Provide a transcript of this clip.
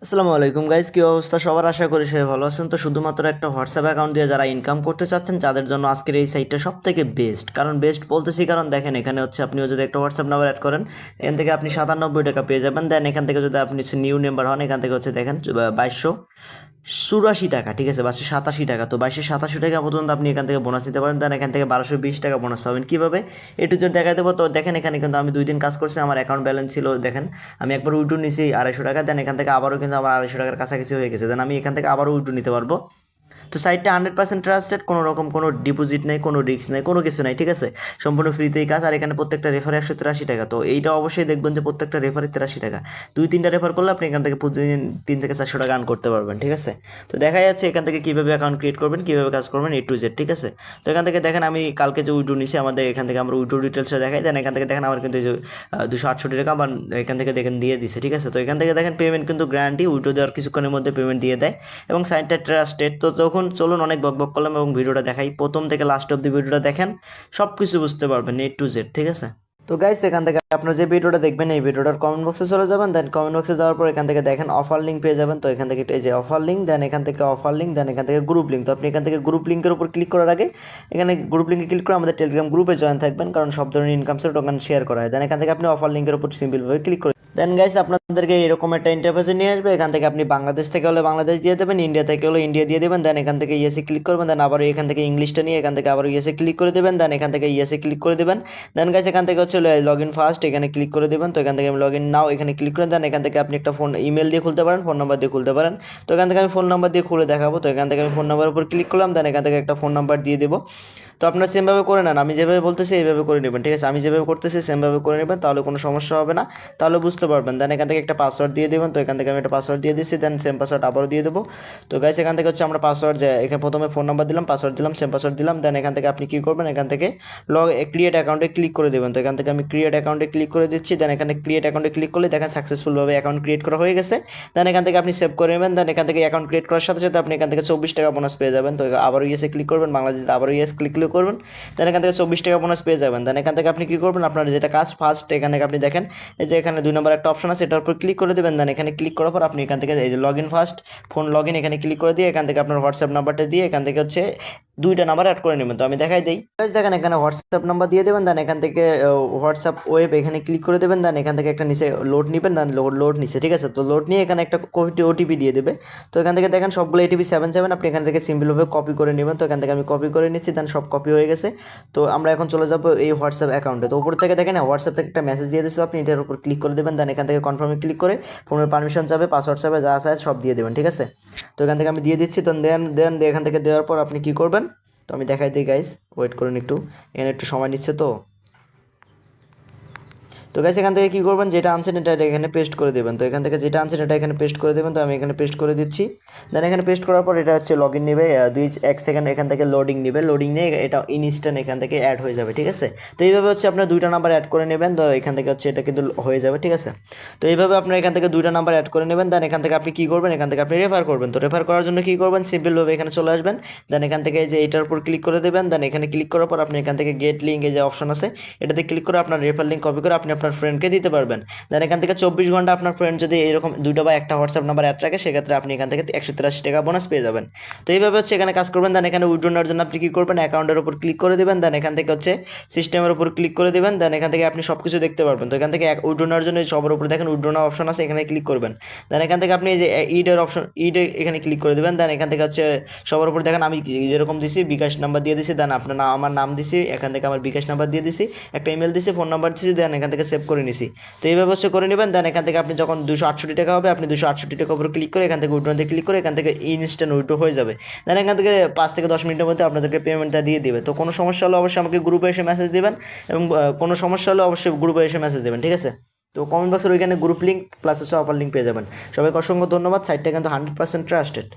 আসসালামু আলাইকুম গাইস, কি অবস্থা সবার? আশা করি সবাই ভালো আছেন। তো শুধুমাত্র একটা হোয়াটসঅ্যাপ অ্যাকাউন্ট দিয়ে যারা ইনকাম করতে চাচ্ছেন তাদের জন্য আজকের এই সাইটটা সব থেকে বেস্ট। কারণ বেস্ট বলতেছি কারণ দেখেন এখানে হচ্ছে আপনিও যদি একটা হোয়াটসঅ্যাপ নাম্বার অ্যাড করেন এখান থেকে আপনি 97 টাকা পেয়ে যাবেন। দেন এখান থেকে যদি আপনি নিউ মেম্বার হন এখান থেকে হচ্ছে দেখেন 2284 টাকা, ঠিক আছে, 2287 টাকা। তো 2287 টাকা পর্যন্ত আপনি এখান থেকে বোনাস নিতে পারেন। দেন এখান থেকে 1220 টাকা বোনাস পাবেন। কীভাবে একটু যদি দেখা দেবো, তো দেখেন এখানে কিন্তু আমি 2 দিন কাজ করছি, আমার অ্যাকাউন্ট ব্যালেন্স ছিল দেখেন আমি একবার উইড্রো নিছি 250 টাকা। দেন এখান থেকে আবারও কিন্তু আমার 250 টাকার কাছাকাছি হয়ে গেছে। দেন আমি এখান থেকে আবারও উইড্রো নিতে পারবো। তো সাইটটা 100% ট্রাস্টেড, কোনো রকম কোনো ডিপোজিট নেই, কোনো রিস্ক নেই, কোনো কিছু নাই, ঠিক আছে, সম্পূর্ণ ফ্রিতেই কাজ। আর এখানে প্রত্যেকটা রেফারে 183 টাকা। তো এইটা অবশ্যই দেখবেন যে প্রত্যেকটা রেফারে 83 টাকা, 2-3টা রেফার করলে আপনি এখান থেকে প্রতিদিন 3 থেকে 400 টাকা আর্ন করতে পারবেন, ঠিক আছে। তো দেখা যাচ্ছে এখান থেকে কীভাবে অ্যাকাউন্ট ক্রিয়েট করবেন, কীভাবে কাজ করবেন A to Z, ঠিক আছে। তো এখান থেকে দেখেন আমি কালকে যে উইড্রো নিছি, আমাদের এখান থেকে আমরা উইড্রো ডিটেলসটা দেখাই। দেন এখান থেকে দেখেন আমার কিন্তু এই যে 268 টাকা আমার এখান থেকে দেখেন দিয়ে দিছে, ঠিক আছে। তো এখান থেকে দেখেন পেমেন্ট কিন্তু গ্যারান্টি, উইড্রো দেওয়ার কিছুক্ষণের মধ্যে পেমেন্ট দিয়ে দেয় এবং সাইটটা ট্রাস্টেড। তো যখন চলুন অনেক বকবক করলাম এবং ভিডিওটা দেখাই, প্রথম থেকে লাস্ট অব্দি ভিডিওটা দেখেন, সব কিছু বুঝতে পারবেন A to Z, ঠিক আছে। তো গাইস এখান থেকে আপনার যে ভিডিওটা দেখবেন এই ভিডিওটার কমেন্ট বক্সে চলে যাবেন। দেন কমেন্ট বক্সে যাওয়ার পর এখান থেকে দেখেন অফার লিঙ্ক পেয়ে যাবেন। তো এখান থেকে এই যে অফার লিঙ্ক, দেন এখান থেকে অফার লিঙ্ক, দেন এখান থেকে গ্রুপ লিঙ্ক। তো আপনি এখান থেকে গ্রুপ লিঙ্কের উপর ক্লিক করার আগে এখানে গ্রুপ লিঙ্কে ক্লিক করে আমাদের টেলিগ্রাম গ্রুপে জয়েন থাকবেন, কারণ সব ধরনের ইনকাম সোর্স ওখানে শেয়ার করা হয়। দেন এখান থেকে আপনি অফার লিঙ্কের উপর সিম্পলভাবে ক্লিক করে দেন গাইস আপনাদেরকে এরকম একটা ইন্টারফেসে নিয়ে আসবে। এখান থেকে আপনি বাংলাদেশ থেকে হলে বাংলাদেশ দিয়ে দেবেন, ইন্ডিয়া থেকে হলে ইন্ডিয়া দিয়ে দেবেন। দেন এখান থেকে ইয়েসে ক্লিক করবেন। দেন আবার এখান থেকে ইংলিশটা নিয়ে এখান থেকে আবার ইয়েসে ক্লিক করে দেবেন। দেন এখান থেকে ইয়েসে ক্লিক করে দেবেন। দেন গাইস এখান থেকে হচ্ছে লগ ইন ফার্স্ট, এখানে ক্লিক করে দেবেন। তো এখান থেকে আমি লগ ইন নাও এখানে ক্লিক করে দেন। এখান থেকে আপনি একটা ইমেল দিয়ে খুলতে পারেন, ফোন নাম্বার দিয়ে খুলতে পারেন। তো এখান থেকে আমি ফোন নাম্বার দিয়ে খুলে দেখাবো। তো এখান থেকে আমি ফোন নাম্বার উপর ক্লিক করলাম। দেন এখান থেকে একটা ফোন নাম্বার দিয়ে দেবো। তো আপনারা সেমভাবে করে নেন, আমি যেভাবে বলতেছি এইভাবে করে নেবেন, ঠিক আছে। আমি যেভাবে করতেছি সেমভাবে করে নেবেন, তাহলে কোনো সমস্যা হবে না, তাহলে বুঝতে পারবেন। দেন এখান থেকে একটা পাসওয়ার্ড দিয়ে দেবেন। তো এখান থেকে আমি একটা পাসওয়ার্ড দিয়ে দিচ্ছি। দেন সেম পাসওয়ার্ড আবারও দিয়ে দেবো। তো গাইস এখান থেকে হচ্ছে আমরা পাসওয়ার্ড যে এখানে প্রথমে ফোন নাম্বার দিলাম, পাসওয়ার্ড দিলাম, সেম পাসওয়ার্ড দিলাম। দেন এখান থেকে আপনি কী করবেন, এখান থেকে ক্রিয়েট অ্যাকাউন্টে ক্লিক করে দেবেন। তো এখান থেকে আমি ক্রিয়েট অ্যাকাউন্টে ক্লিক করে দিচ্ছি। দেন এখানে ক্রিয়েট অ্যাকাউন্টে ক্লিক করলে দেখেন সাকসেসফুলভাবে অ্যাকাউন্ট ক্রিয়েট করা হয়ে গেছে। দেন এখান থেকে আপনি সেভ করে নেবেন। দেন এখান থেকে অ্যাকাউন্ট ক্রিয়েট করার সাথে সাথে আপনি এখান থেকে 24 টাকা বোনাস পেয়ে যাবেন। তো আবারও ইয়েসে ক্লিক করবেন, বাংলাদেশে আবারও ইয়েস ক্লিক করবেন। দেন এখান থেকে 24 টাকা বোনাস পেয়ে যাবেন। দেন এখান থেকে আপনি কী করবেন, আপনার যেটা কাজ ফার্স্ট এখানে আপনি দেখেন এই যে এখানে 2 নম্বর একটা অপশন আছে, এটার উপর ক্লিক করে দেবেন। দেন এখানে ক্লিক করার পর আপনি এখান থেকে এই যে log in first phone log in এখানে ক্লিক করে দিয়ে এখান থেকে আপনার হোয়াটসঅ্যাপ নাম্বারটা দিয়ে এখান থেকে হচ্ছে 2টা নাম্বার অ্যাড করে নেবেন। তো আমি দেখাই দিই। দেখেন এখানে হোয়াটসঅ্যাপ নাম্বার দিয়ে দেবেন। দেন এখান থেকে হোয়াটসঅ্যাপ ওয়েব এখানে ক্লিক করে দেবেন। দেন এখান থেকে একটা নিচে লোড নেবেন। দেন লোড নিচে, ঠিক আছে। তো লোড নিয়ে এখানে একটা ওটিপি দিয়ে দেবে। তো এখান থেকে দেখেন সবগুলো ATP77 আপনি এখান থেকে সিম্পলভাবে কপি করে নেবেন। তো এখান থেকে আমি কপি করে নিচ্ছি। দেন সব কপি হয়ে গেছে। তো আমরা এখন চলে যাবো এই হোয়াটসঅ্যাপ অ্যাকাউন্টে। তো উপর থেকে দেখেন হোয়াটসঅ্যাপ থেকে একটা মেসেজ দিয়ে দিচ্ছে, আপনি এটার উপর ক্লিক করে দেবেন। দেন এখান থেকে কনফার্মে ক্লিক করে ফোনের পারমিশন চাবে, পাসওয়ার্ড চাবে, যা চায় সব দিয়ে দেবেন, ঠিক আছে। তো এখান থেকে আমি দিয়ে দিচ্ছি। তো দেন এখান থেকে দেওয়ার পর আপনি কী করবেন, তো আমি দেখাই দিই গাইস, ওয়েট করুন একটু, এখানে একটু সময় নিচ্ছে। তো গাইস এখান থেকে কী করবেন, যেটা আনছেন এটা এখানে পেস্ট করে দেবেন। তো এখান থেকে যেটা আনছেন এটা এখানে পেস্ট করে দেবেন। তো আমি এখানে পেস্ট করে দিচ্ছি। দেন এখানে পেস্ট করার পর এটা হচ্ছে লগ ইন নেবে 1 সেকেন্ড, এখান থেকে লোডিং নেবে, লোডিং নিয়ে এটা ইনস্ট্যান্ট এখান থেকে অ্যাড হয়ে যাবে, ঠিক আছে। তো এইভাবে হচ্ছে আপনার 2টা নাম্বার অ্যাড করে নেবেন। তো এখান থেকে হচ্ছে এটা কিন্তু হয়ে যাবে, ঠিক আছে। তো এইভাবে আপনার এখান থেকে 2টা নাম্বার অ্যাড করে নেবেন। দেন এখান থেকে আপনি কী করবেন, এখান থেকে আপনি রেফার করবেন। তো রেফার করার জন্য কী করবেন, সিম্পলভাবে এখানে চলে আসবেন। দেন এখান থেকে এই যে এটার উপর ক্লিক করে দেবেন। দেন এখানে ক্লিক করার পর আপনি এখান থেকে গেট লিঙ্ক এই যে অপশন আছে এটাতে ক্লিক করে আপনার রেফার লিঙ্ক কপি করে আপনি আপনার ফ্রেন্ডকে দিতে পারবেন। দেন এখান থেকে 24 ঘন্টা আপনার ফ্রেন্ড যদি এরকম 2টা বা একটা হোয়াটসঅ্যাপ নাম্বার অ্যাড রাখে সেক্ষেত্রে আপনি এখান থেকে 183 টাকা বোনাস পেয়ে যাবেন। তো এইভাবে হচ্ছে এখানে কাজ করবেন। দেন এখানে উইথড্র নেওয়ার জন্য আপনি কী করবেন, অ্যাকাউন্টের উপর ক্লিক করে দেবেন। দেন এখান থেকে হচ্ছে সিস্টেমের উপর ক্লিক করে দেবেন। দেন এখান থেকে আপনি সব কিছু দেখতে পারবেন। তো এখান থেকে উইথড্র নেওয়ার জন্য সবার উপরে দেখেন উইথড্র নেওয়া অপশন আছে, এখানে ক্লিক করবেন। দেন এখান থেকে আপনি এই যে ইডের অপশন এখানে ক্লিক করে দেবেন। দেন এখান থেকে হচ্ছে সবার উপরে দেখেন আমি যেরকম দিছি বিকাশ নাম্বার দিয়ে দিছি। দেন আপনার আমার নাম দিছি, এখান থেকে আমার বিকাশ নাম্বার দিয়ে দিছি, একটা ইমেল দিছি, ফোন নাম্বার দিছি। দেন এখান থেকে সেভ করে নিছি। তো এইভাবে হচ্ছে করে নেবেন। দেন এখান থেকে আপনি যখন 268 টাকা হবে আপনি 268 টাকার উপর ক্লিক করে এখান থেকে উইথড্রতে ক্লিক করে এখান থেকে ইনস্ট্যান্ট উইথড্র হয়ে যাবে। দেন এখান থেকে 5 থেকে 10 মিনিটের মধ্যে আপনাদেরকে পেমেন্টটা দিয়ে দিবে। তো কোনো সমস্যা হলে অবশ্যই আমাকে গ্রুপে এসে মেসেজ দেবেন এবং কোনো সমস্যা হলে অবশ্যই গ্রুপে এসে মেসেজ দেবেন, ঠিক আছে। তো কমেন্ট বক্সের ওইখানে গ্রুপ লিঙ্ক প্লাস হচ্ছে অফার লিঙ্ক পেয়ে যাবেন। সবাইকে অসংখ্য ধন্যবাদ। সাইটটা কিন্তু 100% ট্রাস্টেড।